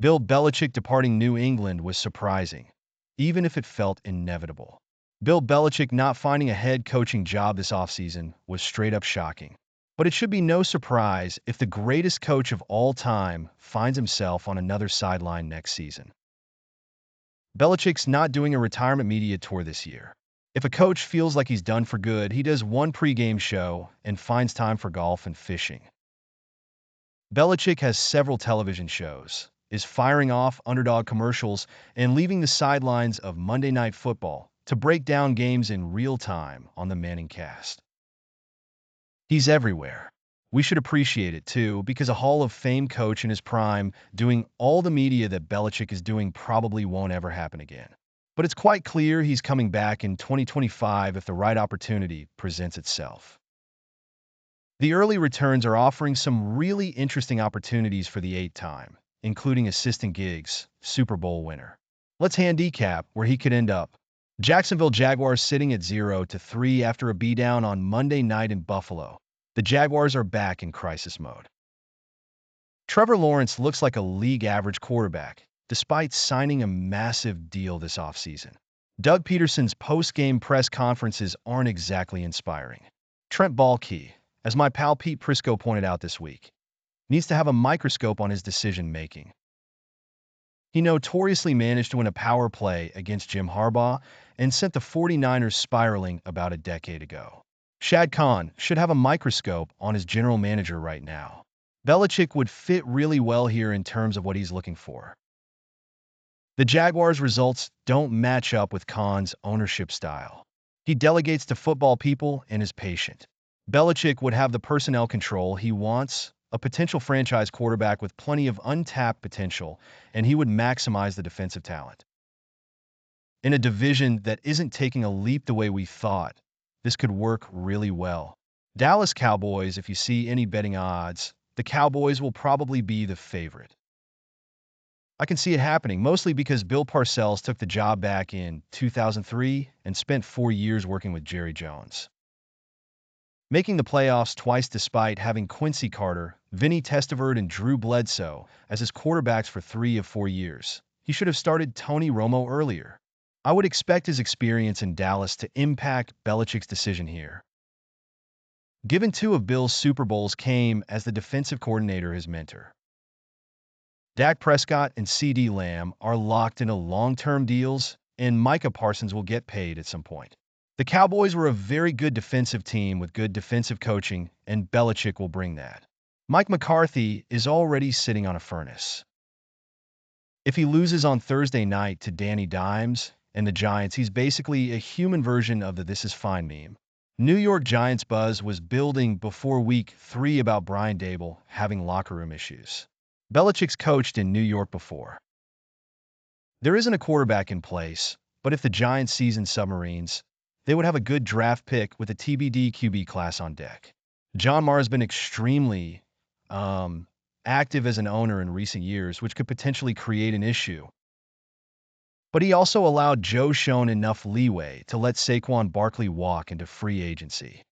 Bill Belichick departing New England was surprising, even if it felt inevitable. Bill Belichick not finding a head coaching job this offseason was straight up shocking. But it should be no surprise if the greatest coach of all time finds himself on another sideline next season. Belichick's not doing a retirement media tour this year. If a coach feels like he's done for good, he does one pregame show and finds time for golf and fishing. Belichick has several television shows, is firing off underdog commercials, and leaving the sidelines of Monday Night Football to break down games in real time on the Manning cast. He's everywhere. We should appreciate it, too, because a Hall of Fame coach in his prime doing all the media that Belichick is doing probably won't ever happen again. But it's quite clear he's coming back in 2025 if the right opportunity presents itself. The early returns are offering some really interesting opportunities for the 8-time, including assistant gigs, Super Bowl winner. Let's handicap where he could end up. Jacksonville Jaguars sitting at 0-3 after a beatdown on Monday night in Buffalo. The Jaguars are back in crisis mode. Trevor Lawrence looks like a league-average quarterback, despite signing a massive deal this offseason. Doug Peterson's post-game press conferences aren't exactly inspiring. Trent Baalke, as my pal Pete Prisco pointed out this week, needs to have a microscope on his decision-making. He notoriously managed to win a power play against Jim Harbaugh and sent the 49ers spiraling about a decade ago. Shad Khan should have a microscope on his general manager right now. Belichick would fit really well here in terms of what he's looking for. The Jaguars' results don't match up with Khan's ownership style. He delegates to football people and is patient. Belichick would have the personnel control he wants, a potential franchise quarterback with plenty of untapped potential, and he would maximize the defensive talent. In a division that isn't taking a leap the way we thought, this could work really well. Dallas Cowboys, if you see any betting odds, the Cowboys will probably be the favorite. I can see it happening, mostly because Bill Parcells took the job back in 2003 and spent 4 years working with Jerry Jones. Making the playoffs twice despite having Quincy Carter, Vinny Testaverde, and Drew Bledsoe as his quarterbacks for 3 of 4 years. He should have started Tony Romo earlier. I would expect his experience in Dallas to impact Belichick's decision here. Given 2 of Bill's Super Bowls came as the defensive coordinator his mentor. Dak Prescott and CeeDee Lamb are locked into long-term deals, and Micah Parsons will get paid at some point. The Cowboys were a very good defensive team with good defensive coaching, and Belichick will bring that. Mike McCarthy is already sitting on a furnace. If he loses on Thursday night to Danny Dimes and the Giants, he's basically a human version of the "this is fine" meme. New York Giants buzz was building before Week 3 about Brian Daboll having locker room issues. Belichick's coached in New York before. There isn't a quarterback in place, but if the Giants season submarines, they would have a good draft pick with a TBD QB class on deck. John Mara has been extremely active as an owner in recent years, which could potentially create an issue. But he also allowed Joe Schoen enough leeway to let Saquon Barkley walk into free agency.